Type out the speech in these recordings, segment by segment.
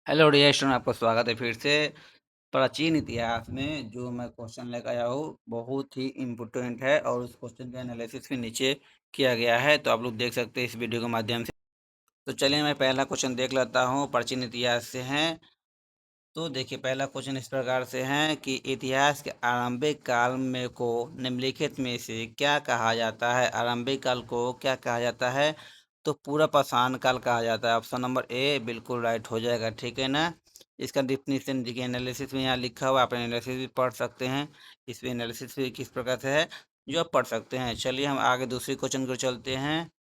Hello dear student, आपका स्वागत है फिर से। प्राचीन इतिहास में जो मैं क्वेश्चन लेकर आया हूँ बहुत ही इम्पोर्टेंट है और उस क्वेश्चन का एनालिसिस भी नीचे किया गया है, तो आप लोग देख सकते हैं इस वीडियो के माध्यम से। तो चलिए मैं पहला क्वेश्चन देख लेता हूँ, प्राचीन इतिहास से है। तो देखिए पहला क्वेश्चन इस प्रकार से है कि इतिहास के आरंभिक काल में को निम्नलिखित में से क्या कहा जाता है। आरंभिक काल को क्या कहा जाता है? तो पूरा पाषाण काल कहा जाता है। ऑप्शन नंबर ए बिल्कुल राइट हो जाएगा, ठीक है ना। इसका डिफिनीशन देखिए, एनालिसिस में यहाँ लिखा हुआ, आप एनालिसिस भी पढ़ सकते हैं। इसमें एनालिसिस भी किस प्रकार से है जो आप पढ़ सकते हैं। चलिए हम आगे दूसरी क्वेश्चन को चलते हैं।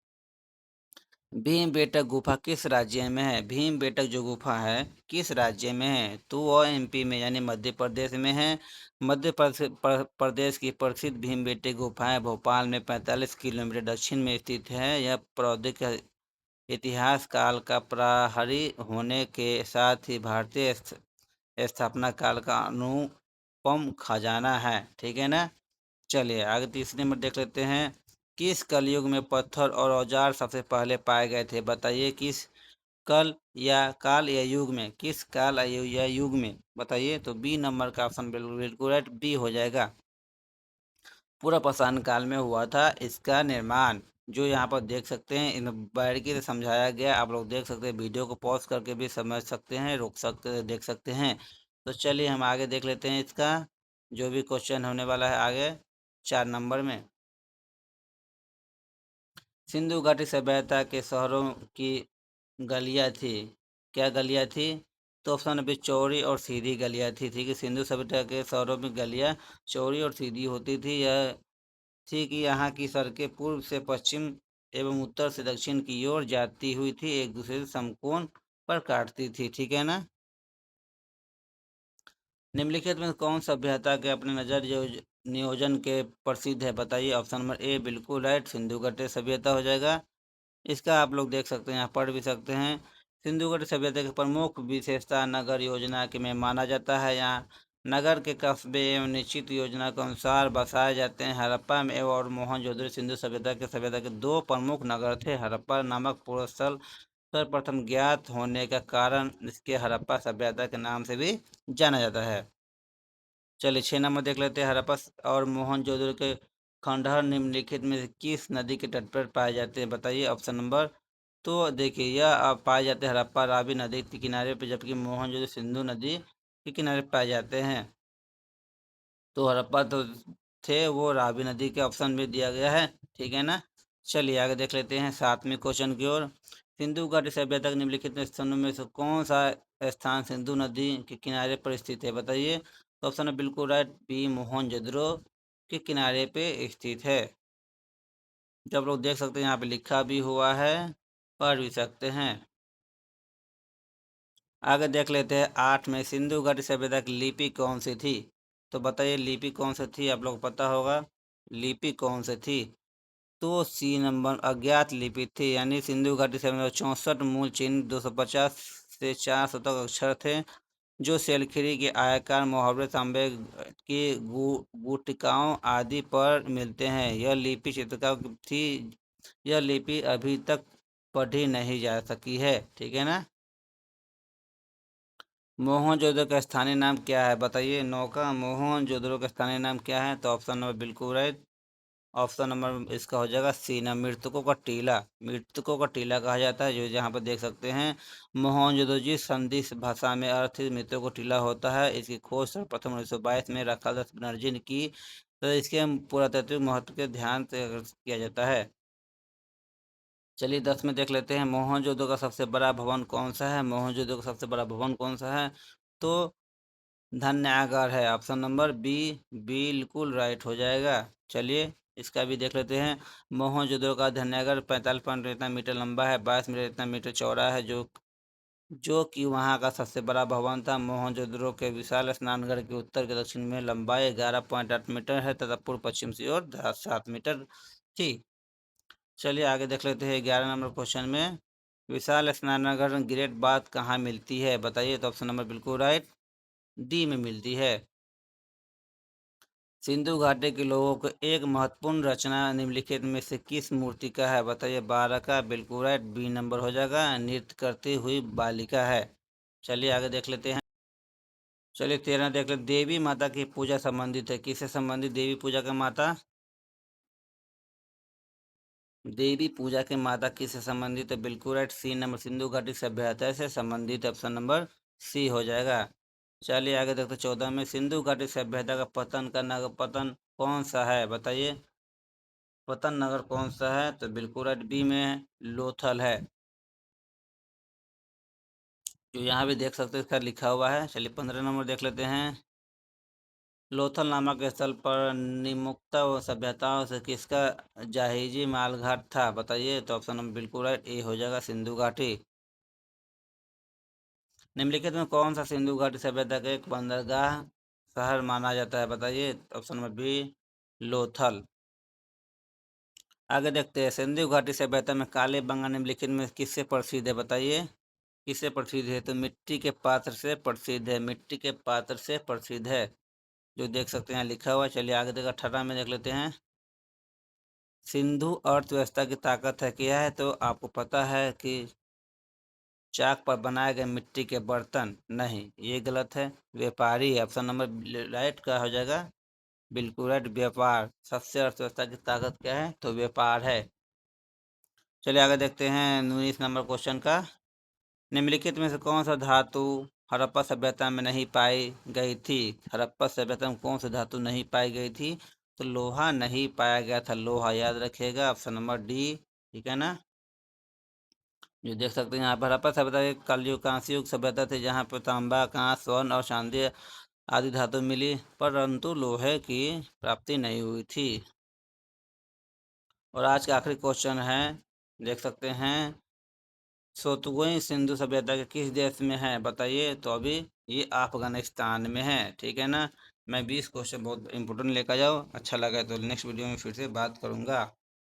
भीमबेटका गुफा किस राज्य में है? भीमबेटका जो गुफा है किस राज्य में है? तो वह एमपी में यानी मध्य प्रदेश में है। मध्य प्रदेश की प्रसिद्ध भीमबेटका गुफाएं भोपाल में 45 किलोमीटर दक्षिण में स्थित है। यह प्रौद्योगिक इतिहास काल का प्रहरी होने के साथ ही भारतीय स्थापना काल का अनुपम खजाना है, ठीक है ना। चलिए आगे तीसरे नंबर देख लेते हैं। किस कलयुग में पत्थर और औजार सबसे पहले पाए गए थे? बताइए किस काल या युग में, किस काल या युग में बताइए। तो बी नंबर का ऑप्शन बिल्कुल बिल्कुल राइट, बी हो जाएगा। पूरा पाषाण काल में हुआ था इसका निर्माण, जो यहाँ पर देख सकते हैं इन बारीकी से समझाया गया। आप लोग देख सकते हैं, वीडियो को पॉज करके भी समझ सकते हैं, रोक सकते देख सकते हैं। तो चलिए हम आगे देख लेते हैं इसका जो भी क्वेश्चन होने वाला है आगे 4 नंबर में। सिंधु घाटी सभ्यता के शहरों की गलियाँ थी। क्या गलियाँ थी? तो ऑप्शन नंबर चौड़ी और सीधी गलियाँ थी। ठीक है, सिंधु सभ्यता के शहरों में गलियाँ चौड़ी और सीधी होती थी। यह थी कि यहाँ की सड़कें पूर्व से पश्चिम एवं उत्तर से दक्षिण की ओर जाती हुई थी, एक दूसरे से समकोण पर काटती थी, ठीक है ना। निम्नलिखित में कौन सभ्यता के अपने नजर नियोजन के प्रसिद्ध है? बताइए। ऑप्शन नंबर ए बिल्कुल राइट, सिंधु घाटी सभ्यता हो जाएगा। इसका आप लोग देख सकते हैं, यहाँ पढ़ भी सकते हैं। सिंधु घाटी सभ्यता की प्रमुख विशेषता नगर योजना के में माना जाता है। यहाँ नगर के कस्बे एवं निश्चित योजना के अनुसार बसाए जाते हैं। हड़प्पा में एवं और मोहनजोदड़ो सिंधु सभ्यता के दो प्रमुख नगर थे। हड़प्पा नामक पूर्व स्थल सर्वप्रथम ज्ञात होने का कारण इसके हड़प्पा सभ्यता के नाम से भी जाना जाता है। चलिए 6 नंबर देख लेते हैं। हड़प्पा और मोहनजोदड़ो के खंडहर निम्नलिखित में से किस नदी के तट पर पाए जाते हैं? बताइए। ऑप्शन नंबर, तो देखिए यह अब पाए जाते हैं हड़प्पा रावी नदी के किनारे पर, जबकि मोहनजोदड़ो सिंधु नदी के किनारे पाए जाते हैं। तो हड़प्पा तो थे वो रावी नदी के ऑप्शन में दिया गया है, ठीक है ना। चलिए आगे देख लेते हैं 7वें क्वेश्चन की ओर। सिंधु घाटी सभ्यता के निम्नलिखित स्थानों में से कौन सा स्थान सिंधु नदी के किनारे पर स्थित है? बताइए। तो ऑप्शन है बिल्कुल राइट, बी मोहनजोदड़ो के किनारे पे स्थित है। जब लोग देख सकते हैं यहाँ पे लिखा भी हुआ है, पढ़ भी सकते हैं। आगे देख लेते हैं 8 में। सिंधु घाटी सभ्यता की लिपि कौन सी थी? तो बताइए लिपि कौन सी थी, आप लोग को पता होगा लिपि कौन सी थी। तो सी नंबर अज्ञात लिपि थी, यानी सिंधु घाटी सभ्यता में 64 मूल चिन्ह 250 से 400 तक अक्षर थे, जो सेलखिरी के आयकार मुहावरे तांबे की गुटिकाओं आदि पर मिलते हैं। यह लिपि चित्रकार थी। यह लिपि अभी तक पढ़ी नहीं जा सकी है, ठीक है ना। मोहनजोदड़ो का स्थानीय नाम क्या है? बताइए। नौका मोहनजोदड़ो का स्थानीय नाम क्या है? तो ऑप्शन नंबर बिल्कुल राइट, ऑप्शन नंबर इसका हो जाएगा सी ना, मृतकों का टीला। मृतकों का टीला कहा जाता है, जो यहाँ पर देख सकते हैं। मोहनजोदड़ो जी संधि भाषा में अर्थ मृतकों का टीला होता है। इसकी खोज सर्वप्रथम 1922 में राखालदास बनर्जी ने की। तो इसके पुरातात्विक महत्व के ध्यान से किया जाता है। चलिए 10 में देख लेते हैं। मोहनजोदड़ो का सबसे बड़ा भवन कौन सा है? मोहनजोदड़ो का सबसे बड़ा भवन कौन सा है? तो धन्यागर है, ऑप्शन नंबर बी बिल्कुल राइट हो जाएगा। चलिए इसका भी देख लेते हैं। मोहनजोदड़ो का धन्यागर 45.मीटर लंबा है, 22 मीटर चौड़ा है, जो कि वहाँ का सबसे बड़ा भवन था। मोहनजोदड़ो के विशाल स्नानघर के उत्तर के दक्षिण में लंबाई 11.8 मीटर है तथा पूर्व पश्चिम की ओर 7 मीटर थी। चलिए आगे देख लेते हैं 11 नंबर क्वेश्चन में। विशाल स्नानघर ग्रेट बाथ कहाँ मिलती है? बताइए। तो ऑप्शन नंबर बिल्कुल राइट, डी में मिलती है। सिंधु घाटी के लोगों को एक महत्वपूर्ण रचना निम्नलिखित में से किस मूर्ति का है? बताइए। 12 का बिल्कुल राइट, बी नंबर हो जाएगा, नृत्य करती हुई बालिका है। चलिए आगे देख लेते हैं। चलिए 13 देख लेते, देवी माता की पूजा संबंधित है, किससे संबंधित देवी पूजा के माता? देवी पूजा के माता किससे संबंधित है? बिल्कुल राइट, सी नंबर, सिंधु घाटी सभ्यता से संबंधित, ऑप्शन नंबर सी हो जाएगा। चलिए आगे देखते 14 में, सिंधु घाटी सभ्यता का पतन का नगर पतन कौन सा है बताइए? पतन नगर कौन सा है? तो बिल्कुल राइट, बी में लोथल है, जो यहाँ भी देख सकते हैं इसका लिखा हुआ है। चलिए 15 नंबर देख लेते हैं। लोथल नामक स्थल पर निम्नोक्त सभ्यताओं से किसका जहाजी मालघाट था बताइए? तो ऑप्शन नंबर बिल्कुल राइट, ए हो जाएगा, सिंधु घाटी। निम्नलिखित में कौन सा सिंधु घाटी सभ्यता का एक बंदरगाह शहर माना जाता है बताइए? Option number B, Lothal. आगे देखते हैं, सिंधु घाटी सभ्यता में काले बंगा निम्नलिखित में किससे प्रसिद्ध है बताइए? किससे प्रसिद्ध है? तो मिट्टी के पात्र से प्रसिद्ध है, मिट्टी के पात्र से प्रसिद्ध है, जो देख सकते हैं लिखा हुआ है। चलिए आगे देख 18 में देख लेते हैं। सिंधु अर्थव्यवस्था की ताकत है क्या है? तो आपको पता है कि चाक पर बनाए गए मिट्टी के बर्तन, नहीं ये गलत है, व्यापारी है, ऑप्शन नंबर राइट का हो जाएगा, बिल्कुल राइट, व्यापार। सबसे अर्थव्यवस्था की ताकत क्या है? तो व्यापार है। चलिए आगे देखते हैं 19 नंबर क्वेश्चन का। निम्नलिखित में से कौन सा धातु हड़प्पा सभ्यता में नहीं पाई गई थी? हड़प्पा सभ्यता में कौन सा धातु नहीं पाई गई थी? तो लोहा नहीं पाया गया था, लोहा याद रखिएगा, ऑप्शन नंबर डी, ठीक है ना। जो देख सकते हैं यहाँ पर हड़प्पा सभ्यता के कलयुग कांस्य युग सभ्यता थी, जहाँ पर तांबा, कांस्य, स्वर्ण और चांदी आदि धातु मिली, परंतु लोहे की प्राप्ति नहीं हुई थी। और आज का आखिरी क्वेश्चन है, देख सकते हैं, सोतुगुई सिंधु सभ्यता के किस देश में है बताइए? तो अभी ये अफगानिस्तान में है, ठीक है ना। मैं 20 क्वेश्चन बहुत इंपॉर्टेंट लेकर जाओ, अच्छा लगा तो नेक्स्ट वीडियो में फिर से बात करूँगा।